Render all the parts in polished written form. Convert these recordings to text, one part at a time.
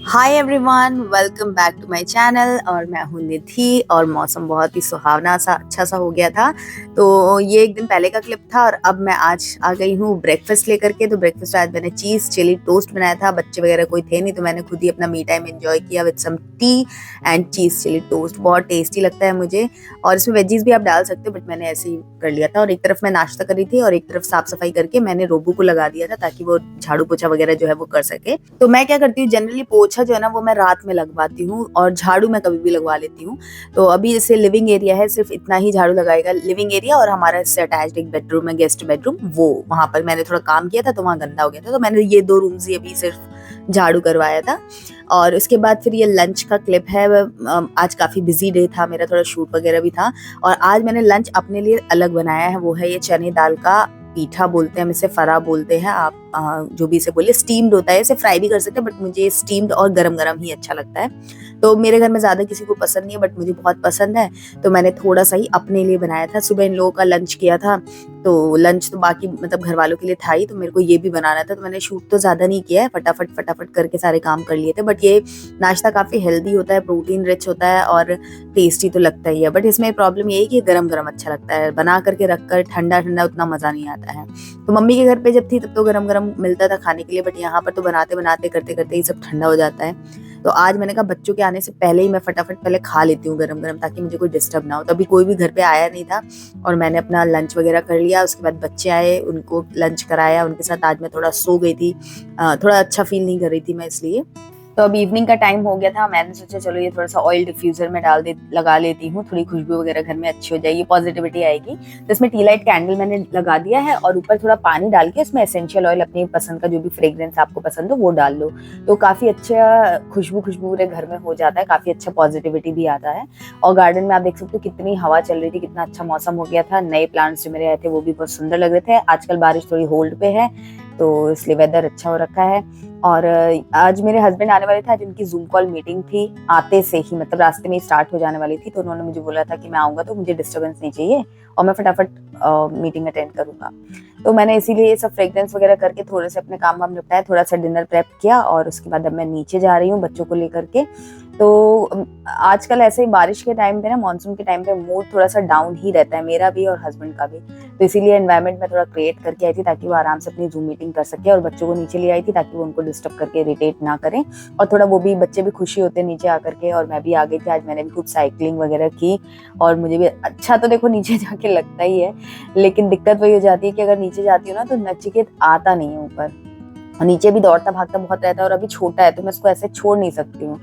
Hi everyone, welcome back to my channel. और मैं हूँ निधि और मौसम बहुत ही सुहावना सा अच्छा सा हो गया था। तो ये एक दिन पहले का क्लिप था और अब मैं आज आ गई हूँ ब्रेकफास्ट लेकर के। तो ब्रेकफास्ट आज मैंने चीज़ चिली टोस्ट बनाया था। बच्चे वगैरह कोई थे नहीं तो मैंने खुद ही अपना मी टाइम एंजॉय किया with some tea and cheese chilli toast. बहुत टेस्टी लगता है मुझे और इसमें वेजीज भी आप डाल सकते हो, बट मैंने ऐसे ही कर लिया था। और एक तरफ मैं नाश्ता करी थी और एक तरफ साफ सफाई करके मैंने रोबू को लगा दिया था ताकि वो झाड़ू पोछा वगैरह जो है वो कर सके। तो मैं क्या करती हूँ, जनरली पोछा जो है ना वो मैं रात में लगवाती हूँ और झाड़ू मैं कभी भी लगवा लेती हूँ। तो अभी जैसे लिविंग एरिया है, सिर्फ इतना ही झाड़ू लगाएगा लिविंग एरिया, और हमारा इससे अटैच्ड एक बेडरूम है, गेस्ट बेडरूम, वो वहां पर मैंने थोड़ा काम किया था तो वहां गंदा हो गया था, तो मैंने ये 2 रूम्स ही अभी सिर्फ झाड़ू करवाया था। और उसके बाद फिर ये लंच का क्लिप है। आज काफी बिजी डे था मेरा, थोड़ा शूट वगैरह भी था। और आज मैंने लंच अपने लिए अलग बनाया है, वो है ये चने दाल का पीठा बोलते हैं, हम इसे फरा बोलते हैं, आप जो भी इसे बोलिए। स्टीम्ड होता है, इसे फ्राई भी कर सकते हैं, बट मुझे स्टीम्ड और गरम गरम ही अच्छा लगता है। तो मेरे घर में ज्यादा किसी को पसंद नहीं है, बट मुझे बहुत पसंद है, तो मैंने थोड़ा सा ही अपने लिए बनाया था। सुबह इन लोगों का लंच किया था, तो लंच तो बाकी मतलब घर वालों के लिए था ही, तो मेरे को ये भी बनाना था। तो मैंने शूट तो ज्यादा नहीं किया है, फटाफट फटाफट करके सारे काम कर लिए थे। बट ये नाश्ता काफी हेल्दी होता है, प्रोटीन रिच होता है और टेस्टी तो लगता ही है। बट इसमें प्रॉब्लम ये है कि गरम गरम अच्छा लगता है, बना करके रख कर ठंडा ठंडा उतना मजा नहीं आता है। तो मम्मी के घर पे जब थी तब तो गरम गरम मिलता था खाने के लिए, बट यहाँ पर तो बनाते बनाते करते करते ही सब ठंडा हो जाता है। तो आज मैंने कहा बच्चों के आने से पहले ही मैं फटाफट पहले खा लेती हूँ गरम गरम, ताकि मुझे कोई डिस्टर्ब ना हो। तो अभी कोई भी घर पे आया नहीं था और मैंने अपना लंच वगैरह कर लिया। उसके बाद बच्चे आए, उनको लंच कराया, उनके साथ आज मैं थोड़ा सो गई थी। थोड़ा अच्छा फील नहीं कर रही थी मैं, इसलिए। तो अब इवनिंग का टाइम हो गया था, मैंने सोचा चलो ये थोड़ा सा ऑयल डिफ्यूजर में लगा लेती हूँ, थोड़ी खुशबू वगैरह घर में अच्छी हो जाएगी, पॉजिटिविटी आएगी। तो इसमें टी लाइट कैंडल मैंने लगा दिया है और ऊपर थोड़ा पानी डाल के उसमें एसेंशियल ऑयल अपनी पसंद का जो भी फ्रेग्रेंस आपको पसंद हो वो डाल लो। तो काफी अच्छा खुशबू खुशबू पूरे घर में हो जाता है, काफी अच्छा पॉजिटिविटी भी आता है। और गार्डन में आप देख सकते हो कितनी हवा चल रही थी, कितना अच्छा मौसम हो गया था। नए प्लांट्स जो मेरे आए थे वो भी बहुत सुंदर लग रहे थे। आजकल बारिश थोड़ी होल्ड पे है तो इसलिए वेदर अच्छा हो रखा है। और आज मेरे हस्बैंड आने वाले थे, आज उनकी जूम कॉल मीटिंग थी। आते से ही मतलब रास्ते में ही स्टार्ट हो जाने वाली थी, तो उन्होंने मुझे बोला था कि मैं आऊंगा तो मुझे डिस्टर्बेंस नहीं चाहिए और मैं फटाफट मीटिंग अटेंड करूंगा। तो मैंने इसीलिए ये सब फ्रेग्रेंस वगैरह करके थोड़े से अपने काम वाम निपटाया, थोड़ा सा डिनर प्रेप किया और उसके बाद अब मैं नीचे जा रही हूँ बच्चों को लेकर के। तो आजकल ऐसे ही बारिश के टाइम पे ना, मानसून के टाइम पे मूड थोड़ा सा डाउन ही रहता है, मेरा भी और हस्बैंड का भी। तो इसीलिए एनवायरनमेंट में थोड़ा क्रिएट करके आई थी ताकि वो आराम से अपनी जूम मीटिंग कर सके, और बच्चों को नीचे ले आई थी ताकि वो उनको डिस्टर्ब करके इरिटेट ना करें, और थोड़ा वो भी बच्चे भी खुशी होते हैं नीचे आकर के। और मैं भी आ गई थी, आज मैंने भी खूब साइकिलिंग वगैरह की और मुझे भी अच्छा तो देखो नीचे जाके लगता ही है, लेकिन दिक्कत वही हो जाती है कि अगर नीचे जाती हूँ ना तो नचिकेत आता नहीं है ऊपर, और नीचे भी दौड़ता भागता बहुत रहता है और अभी छोटा है तो मैं उसको ऐसे छोड़ नहीं सकती हूँ।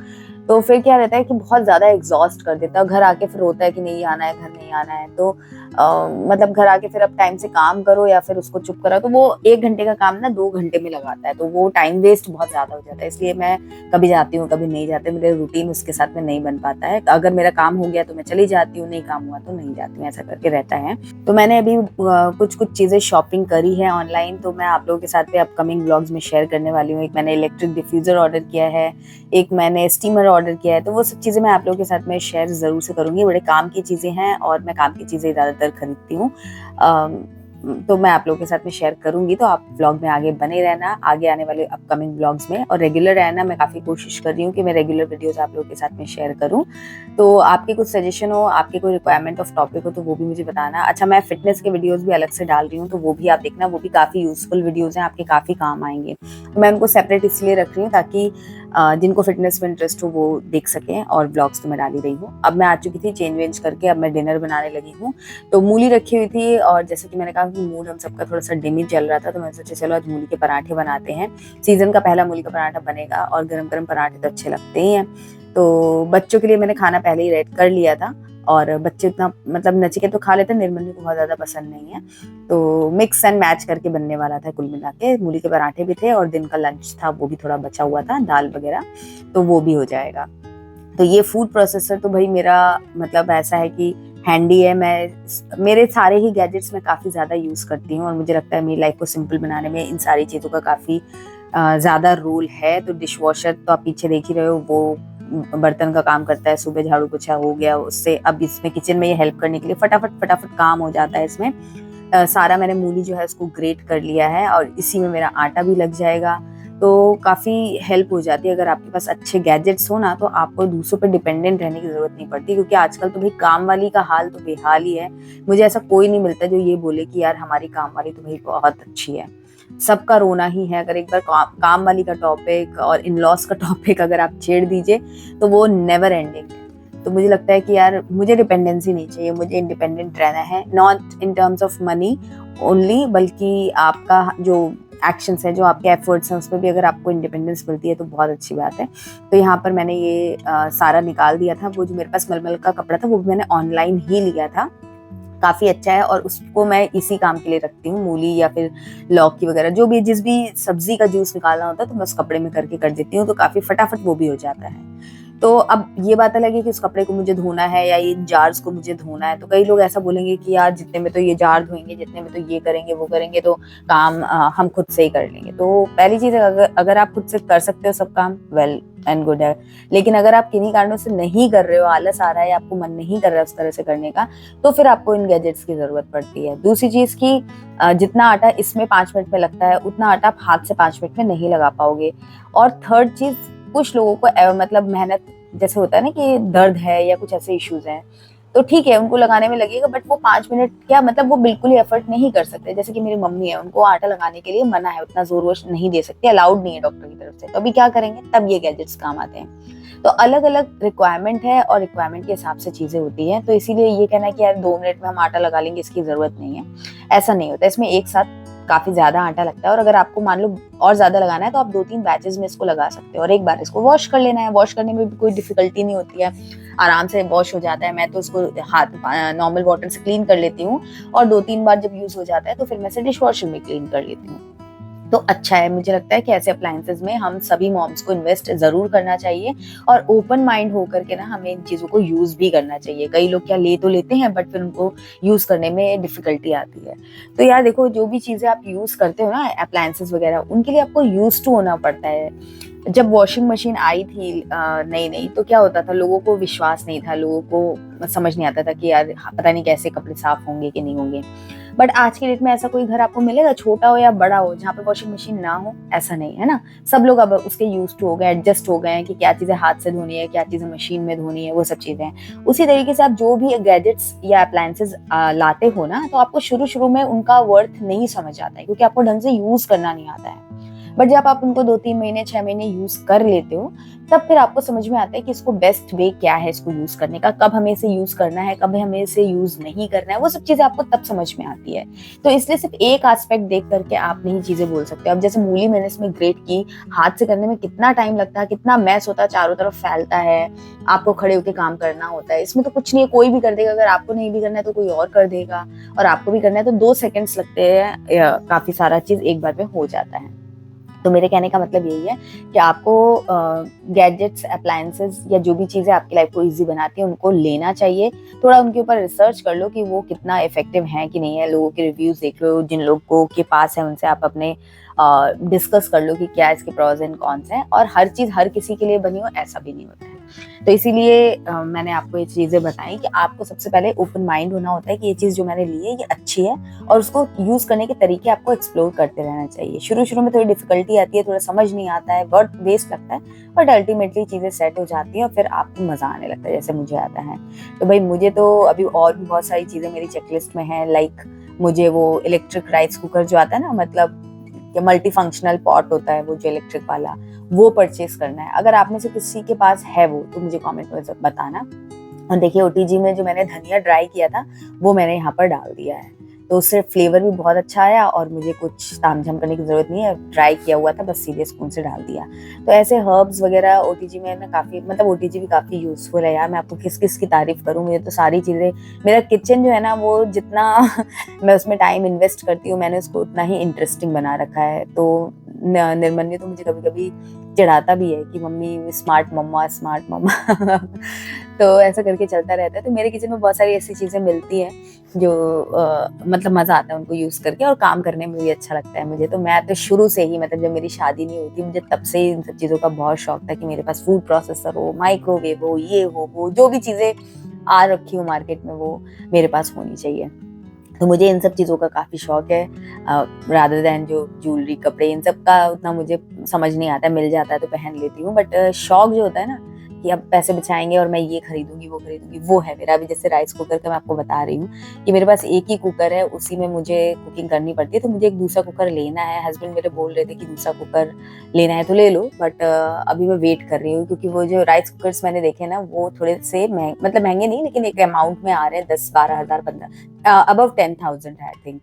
तो फिर क्या रहता है कि बहुत ज्यादा एग्जॉस्ट कर देता है, घर आके फिर होता है कि नहीं आना है, घर नहीं आना है। तो मतलब घर आके फिर अब टाइम से काम करो या फिर उसको चुप करो, तो वो 1 घंटे का काम ना 2 घंटे में लगाता है, तो वो टाइम वेस्ट बहुत ज्यादा हो जाता है। इसलिए मैं कभी जाती हूँ कभी नहीं जाती, मेरे रूटीन उसके साथ में नहीं बन पाता है। अगर मेरा काम हो गया तो मैं चली जाती हूँ, नहीं काम हुआ तो नहीं जाती हूँ, ऐसा करके रहता है। तो मैंने अभी कुछ कुछ चीजें शॉपिंग करी है ऑनलाइन, तो मैं आप लोगों के साथ में अपकमिंग ब्लॉग्स में शेयर करने वाली हूँ। एक मैंने इलेक्ट्रिक डिफ्यूजर ऑर्डर किया है, एक मैंने स्टीमर ऑर्डर किया है, तो वो सब चीजें मैं आप लोगों के साथ में शेयर जरूर से करूंगी। बड़े काम की चीजें हैं और मैं काम की चीजें ज्यादातर खरीदती हूँ, तो मैं आप लोगों के साथ में शेयर करूंगी। तो आप ब्लॉग में आगे बने रहना, आगे आने वाले अपकमिंग ब्लॉग्स में, और रेगुलर रहना। मैं काफी कोशिश कर रही हूँ कि मैं रेगुलर वीडियोस आप लोगों के साथ में शेयर करूँ। तो आपके कुछ सजेशन हो, आपके कोई रिक्वायरमेंट ऑफ टॉपिक हो तो वो भी मुझे बताना। अच्छा, मैं फिटनेस के वीडियोस भी अलग से डाल रही हूँ, तो वो भी आप देखना, वो भी काफी यूजफुल वीडियोस हैं, आपके काफी काम आएंगे। तो मैं उनको सेपरेट इसलिए रख रही हूँ ताकि जिनको फिटनेस में इंटरेस्ट हो वो देख सकें, और ब्लॉग्स तो मैं डाल ही रही हूँ। अब मैं आ चुकी थी चेंज वेंज करके, अब मैं डिनर बनाने लगी हूँ। तो मूली रखी हुई थी, और जैसे कि मैंने कहा कि मूड हम सबका थोड़ा सा डिम ही चल रहा था, तो मैंने सोचा चलो आज मूली के पराठे बनाते हैं। सीजन का पहला मूली का पराठा बनेगा, और गरम गरम पराठे तो अच्छे लगते ही हैं। तो बच्चों के लिए मैंने खाना पहले ही रेडी कर लिया था, और बच्चे इतना मतलब नचिकेत तो खा लेते हैं, निर्मल को बहुत ज्यादा पसंद नहीं है। तो मिक्स एंड मैच करके बनने वाला था कुल मिला के। मूली के पराठे भी थे और दिन का लंच था वो भी थोड़ा बचा हुआ था, दाल वगैरह, तो वो भी हो जाएगा। तो ये फूड प्रोसेसर तो भाई मेरा मतलब ऐसा है कि हैंडी है। मैं मेरे सारे ही गैजेट्स में काफी ज्यादा यूज करती हूँ, और मुझे लगता है मेरी लाइफ को सिंपल बनाने में इन सारी चीजों का काफी ज्यादा रोल है। तो डिश वॉशर तो आप पीछे देख ही रहे हो, वो बर्तन का काम करता है, सुबह झाड़ू पोछा हो गया उससे। अब इसमें किचन में ये हेल्प करने के लिए फटाफट फटाफट काम हो जाता है इसमें। सारा मैंने मूली जो है उसको ग्रेट कर लिया है, और इसी में मेरा आटा भी लग जाएगा। तो काफ़ी हेल्प हो जाती है। अगर आपके पास अच्छे गैजेट्स हो ना, तो आपको दूसरों पर डिपेंडेंट रहने की ज़रूरत नहीं पड़ती, क्योंकि आजकल तो भाई काम वाली का हाल तो बेहाल ही है। मुझे ऐसा कोई नहीं मिलता जो ये बोले कि यार हमारी काम वाली तो भाई बहुत अच्छी है। सबका रोना ही है। अगर एक बार काम वाली का टॉपिक और इन लॉस का टॉपिक अगर आप छेड़ दीजिए तो वो नेवर एंडिंग है। तो मुझे लगता है कि यार मुझे डिपेंडेंसी नहीं चाहिए, मुझे इंडिपेंडेंट रहना है, not in terms of money only, बल्कि आपका जो एक्शंस है, जो आपके एफर्ट्स हैं, उसमें भी अगर आपको इंडिपेंडेंस मिलती है तो बहुत अच्छी बात है। तो यहाँ पर मैंने ये सारा निकाल दिया था। वो जो मेरे पास मलमल का कपड़ा था वो भी मैंने ऑनलाइन ही लिया था, काफ़ी अच्छा है, और उसको मैं इसी काम के लिए रखती हूँ। मूली या फिर लौकी वगैरह जो भी, जिस भी सब्जी का जूस निकालना होता है तो मैं उस कपड़े में करके कर देती हूँ, तो काफ़ी फटाफट वो भी हो जाता है। तो अब ये बात अलग है कि उस कपड़े को मुझे धोना है या इन जार्स को मुझे धोना है। तो कई लोग ऐसा बोलेंगे कि यार जितने में तो ये जार धोएंगे, जितने में तो ये करेंगे वो करेंगे, तो काम हम खुद से ही कर लेंगे। तो पहली चीज़ है, अगर आप खुद से कर सकते हो सब काम, वेल एंड गुड है। लेकिन अगर आप किन्हीं कारणों से नहीं कर रहे हो, आलस आ रहा है या आपको मन नहीं कर रहा है उस तरह से करने का, तो फिर आपको इन गैजेट्स की जरूरत पड़ती है। दूसरी चीज की, जितना आटा इसमें 5 मिनट में लगता है उतना आटा आप हाथ से 5 मिनट में नहीं लगा पाओगे। और थर्ड चीज, कुछ लोगों को मतलब मेहनत, जैसे होता है ना कि दर्द है या कुछ ऐसे इश्यूज हैं, तो ठीक है उनको लगाने में लगेगा, बट वो 5 मिनट क्या, मतलब वो बिल्कुल ही एफर्ट नहीं कर सकते। जैसे कि मेरी मम्मी है, उनको आटा लगाने के लिए मना है, उतना जोर वोर नहीं दे सकते, अलाउड नहीं है डॉक्टर की तरफ से, तो अभी क्या करेंगे, तब ये गैजेट्स काम आते हैं। तो अलग अलग रिक्वायरमेंट है और रिक्वायरमेंट के हिसाब से चीजें होती हैं। तो इसीलिए ये कहना है कि यार 2 मिनट में हम आटा लगा लेंगे, इसकी जरूरत नहीं है, ऐसा नहीं होता। इसमें एक साथ काफी ज्यादा आटा लगता है, और अगर आपको मान लो और ज्यादा लगाना है तो आप 2-3 बैचेस में इसको लगा सकते हो, और एक बार इसको वॉश कर लेना है। वॉश करने में भी कोई डिफिकल्टी नहीं होती है, आराम से वॉश हो जाता है। मैं तो इसको हाथ नॉर्मल वाटर से क्लीन कर लेती हूँ, और 2-3 बार जब यूज हो जाता है तो फिर मैं इसे डिश वॉशर में क्लीन कर लेती हूँ। तो अच्छा है, मुझे लगता है कि ऐसे अप्लायंसेस में हम सभी मॉम्स को इन्वेस्ट जरूर करना चाहिए, और ओपन माइंड होकर के ना हमें इन चीजों को यूज भी करना चाहिए। कई लोग क्या ले तो लेते हैं, बट फिर उनको यूज करने में डिफिकल्टी आती है। तो यार देखो, जो भी चीजें आप यूज करते हो ना, अप्लायंसेस वगैरह, उनके लिए आपको यूज टू होना पड़ता है। जब वॉशिंग मशीन आई थी नई नई, तो क्या होता था, लोगों को विश्वास नहीं था, लोगों को समझ नहीं आता था कि यार पता नहीं कैसे कपड़े साफ होंगे कि नहीं होंगे। बट आज के डेट में ऐसा कोई घर आपको मिलेगा, छोटा हो या बड़ा हो, जहाँ पे वॉशिंग मशीन ना हो? ऐसा नहीं है ना। सब लोग अब उसके यूज टू हो गए, एडजस्ट हो गए हैं कि क्या चीजें हाथ से धोनी है, क्या चीजें मशीन में धोनी है, वो सब चीजें हैं। उसी तरीके से आप जो भी गैजेट्स या अप्लायंसेस लाते हो ना, तो आपको शुरू शुरू में उनका वर्थ नहीं समझ आता है, क्योंकि आपको ढंग से यूज करना नहीं आता है। बट जब आप उनको 2-3 महीने 6 महीने यूज कर लेते हो, तब फिर आपको समझ में आता है कि इसको बेस्ट वे क्या है इसको यूज करने का, कब हमें इसे यूज करना है, कब हमें इसे यूज नहीं करना है, वो सब चीजें आपको तब समझ में आती है। तो इसलिए सिर्फ एक एस्पेक्ट देख करके आप नहीं चीजें बोल सकते। अब जैसे मूली मैंने इसमें ग्रेट की, हाथ से करने में कितना टाइम लगता है, कितना मैस होता है, चारों तरफ फैलता है, आपको खड़े होकर काम करना होता है। इसमें तो कुछ नहीं है, कोई भी कर देगा। अगर आपको नहीं भी करना है तो कोई और कर देगा, और आपको भी करना है तो 2 सेकेंड्स लगते हैं, काफी सारा चीज एक बार में हो जाता है। तो मेरे कहने का मतलब यही है कि आपको गैजेट्स, अप्लायंसेस या जो भी चीज़ें आपकी लाइफ को इजी बनाती हैं उनको लेना चाहिए। थोड़ा उनके ऊपर रिसर्च कर लो कि वो कितना इफेक्टिव है कि नहीं है, लोगों के रिव्यूज देख लो, जिन लोगों के पास है उनसे आप अपने डिस्कस कर लो कि क्या इसके प्रॉज एंड कॉन्स हैं। और हर चीज़ हर किसी के लिए बनी हो ऐसा भी नहीं होता है। तो इसीलिए मैंने आपको ये चीज़ें बताई कि आपको सबसे पहले ओपन माइंड होना होता है कि ये चीज़ जो मैंने ली है ये अच्छी है, और उसको यूज़ करने के तरीके आपको एक्सप्लोर करते रहना चाहिए। शुरू शुरू में थोड़ी डिफिकल्टी आती है, थोड़ा समझ नहीं आता है, वर्क वेस्ट लगता है, बट अल्टीमेटली चीज़ें सेट हो जाती हैं और फिर आपको मज़ा आने लगता है, जैसे मुझे आता है। तो भाई मुझे तो अभी और भी बहुत सारी चीज़ें मेरी चेकलिस्ट में है। लाइक मुझे वो इलेक्ट्रिक राइस कुकर जो आता है ना, मतलब मल्टी फंक्शनल पॉट होता है वो जो इलेक्ट्रिक वाला, वो परचेज करना है। अगर आप में से किसी के पास है वो, तो मुझे कमेंट में बताना। और देखिए ओटीजी में जो मैंने धनिया ड्राई किया था वो मैंने यहाँ पर डाल दिया है, तो उससे फ्लेवर भी बहुत अच्छा आया और मुझे कुछ तामझाम करने की जरूरत नहीं है। ड्राई किया हुआ था, बस सीधे स्पून से डाल दिया। तो ऐसे हर्ब्स वगैरह ओटीजी में ना काफ़ी, मतलब ओटीजी भी काफ़ी यूजफुल है यार। मैं आपको किस किस की तारीफ करूँ, मुझे तो सारी चीज़ें, मेरा किचन जो है ना वो जितना मैं उसमें टाइम इन्वेस्ट करती हूँ मैंने उसको उतना ही इंटरेस्टिंग बना रखा है। तो निर्मन्य तो मुझे कभी कभी चिढ़ाता भी है कि मम्मी स्मार्ट मम्मा, स्मार्ट मम्मा। तो ऐसा करके चलता रहता है। तो मेरे किचन में बहुत सारी ऐसी चीज़ें मिलती हैं जो मतलब मज़ा आता है उनको यूज़ करके, और काम करने में भी अच्छा लगता है मुझे। तो मैं तो शुरू से ही, मतलब जब मेरी शादी नहीं हुई थी, मुझे तब से ही इन सब चीज़ों का बहुत शौक था कि मेरे पास फूड प्रोसेसर हो, माइक्रोवेव हो, ये हो वो, जो भी चीज़ें आ रखी हो मार्केट में वो मेरे पास होनी चाहिए। तो मुझे इन सब चीज़ों का काफ़ी शौक है। रादर दैन जो ज्वेलरी, कपड़े, इन सब का उतना मुझे समझ नहीं आता है, मिल जाता है तो पहन लेती हूँ। बट शौक जो होता है ना कि अब पैसे बचाएँगे और मैं ये खरीदूँगी, वो है मेरा। अभी जैसे राइस कुकर का मैं आपको बता रही हूँ कि मेरे पास एक ही कुकर है, उसी में मुझे कुकिंग करनी पड़ती है, तो मुझे एक दूसरा कुकर लेना है। हस्बैंड मेरे बोल रहे थे कि दूसरा कुकर लेना है तो ले लो, बट अभी मैं वेट कर रही हूँ, क्योंकि वो जो राइस कुकर्स मैंने देखे ना वो थोड़े से मतलब महँगे नहीं, लेकिन एक अमाउंट में आ रहे हैं, 10-12 हज़ार, 15 अबव 10,000 है आई थिंक।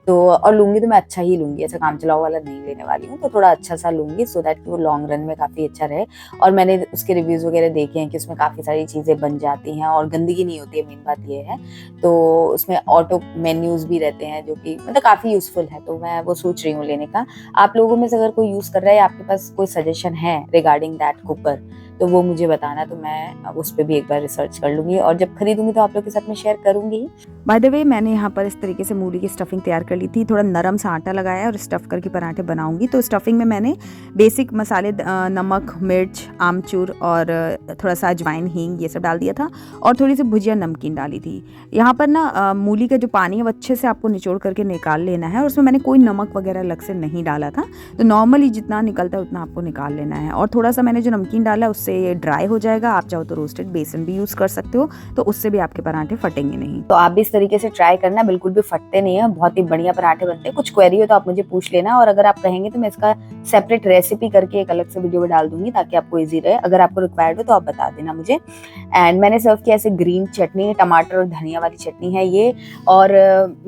तो और लूँगी तो मैं अच्छा ही लूँगी, ऐसा काम चलाऊ वाला नहीं लेने वाली हूँ, तो थोड़ा अच्छा-सा लूँगी सो दैट कि वो लॉन्ग रन में काफ़ी अच्छा रहे। और मैंने उसके रिव्यूज़ वगैरह देखे हैं कि उसमें काफ़ी सारी चीज़ें बन जाती हैं और गंदगी नहीं होती है, मेन बात ये है। तो उसमें ऑटो मेन्यूज़ भी रहते हैं जो कि मतलब काफ़ी यूज़फुल है, तो मैं वो सोच रही हूँ लेने का। आप लोगों में से अगर कोई यूज़ कर रहा है या आपके पास कोई सजेशन है रिगार्डिंग दैट कुकर, तो वो मुझे बताना, तो मैं उस पे भी एक बार रिसर्च कर लूँगी और जब खरीदूँगी तो आप लोग के साथ में शेयर करूँगी। बाय द वे, मैंने यहाँ पर इस तरीके से मूली की स्टफिंग तैयार कर ली थी। थोड़ा नरम सा आटा लगाया और स्टफ़ करके पराठे बनाऊंगी। तो स्टफिंग में मैंने बेसिक मसाले नमक, मिर्च, आमचूर और थोड़ा सा अजवाइन, हींग, ये सब डाल दिया था और थोड़ी सी भुजिया नमकीन डाली थी। यहाँ पर ना मूली का जो पानी है वो अच्छे से आपको निचोड़ करके निकाल लेना है और उसमें मैंने कोई नमक वगैरह अलग से नहीं डाला था। तो नॉर्मली जितना निकलता है उतना आपको निकाल लेना है और थोड़ा सा मैंने जो नमकीन डाला है उससे ये ड्राई हो जाएगा। आप चाहो तो रोस्टेड बेसन भी यूज़ कर सकते हो, तो उससे भी आपके पराठे फटेंगे नहीं। तो आप भी इस तरीके से ट्राई करना, बिल्कुल भी फटते नहीं है, बहुत ही बढ़िया पराठे बनते हैं। कुछ क्वेरी हो तो आप मुझे पूछ लेना, और अगर आप कहेंगे तो मैं इसका सेपरेट रेसिपी करके एक अलग से वीडियो में डाल दूंगी ताकि आपको इजी रहे। अगर आपको रिक्वायर्ड हो तो आप बता देना मुझे। एंड मैंने सर्व किया ऐसे ग्रीन चटनी, टमाटर और धनिया वाली चटनी है ये। और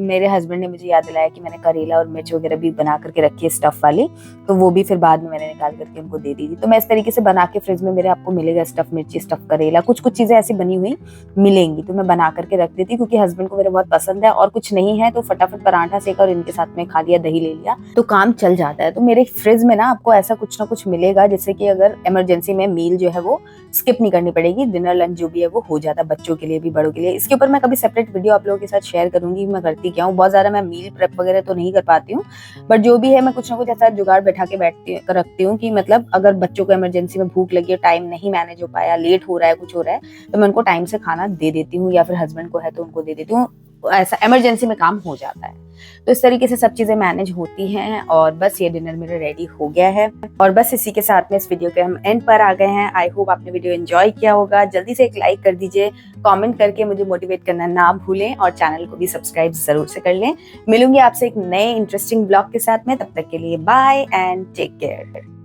मेरे हस्बैंड ने मुझे याद दिलाया कि मैंने करेला और मिर्च वगैरह भी बना करके रखी है स्टफ वाली, तो वो भी फिर बाद में मैंने निकाल करके उनको दे दी थी। तो मैं इस तरीके से बना के फ्रिज में मेरे आपको मिलेगा स्टफ मिर्ची, स्टफ करेला, कुछ कुछ चीजें ऐसी बनी हुई मिलेंगी, तो मैं बना करके रख देती, क्योंकि हस्बैंड को मेरे बहुत पसंद है। और कुछ नहीं है तो फटाफट पराठा सेका और इनके साथ में खा लिया, दही ले लिया, तो काम चल जाता है। तो मेरे फ्रिज में ना आपको ऐसा कुछ ना कुछ मिलेगा, जिससे कि अगर इमरजेंसी में मील जो है वो स्किप नहीं करनी पड़ेगी, डिनर लंच जो भी है वो हो जाता है, बच्चों के लिए भी बड़ों के लिए। इसके ऊपर मैं कभी सेपरेट वीडियो आप लोगों के साथ शेयर करूंगी मैं करती क्या हूँ। बहुत ज्यादा मैं मील प्रेप वगैरह तो नहीं कर पाती हूँ, बट जो भी है मैं कुछ ना कुछ ऐसा जुगाड़ बैठा के रखती हूँ कि मतलब अगर बच्चों को इमरजेंसी में भूख लगी है, टाइम नहीं मैनेज हो पाया, लेट हो रहा है, कुछ हो रहा है, तो मैं उनको टाइम से खाना दे देती हूँ, या फिर हस्बैंड को है तो उनको दे देती हूँ। ऐसा इमरजेंसी में काम हो जाता है। तो इस तरीके से सब चीजें मैनेज होती हैं। और बस ये डिनर मेरा रेडी हो गया है, और बस इसी के साथ में इस वीडियो के हम एंड पर आ गए हैं। आई होप आपने वीडियो एंजॉय किया होगा। जल्दी से एक लाइक कर दीजिए, कमेंट करके मुझे मोटिवेट करना ना भूलें, और चैनल को भी सब्सक्राइब जरूर से कर लें। मिलूंगी आपसे एक नए इंटरेस्टिंग ब्लॉग के साथ में, तब तक के लिए बाय एंड टेक केयर।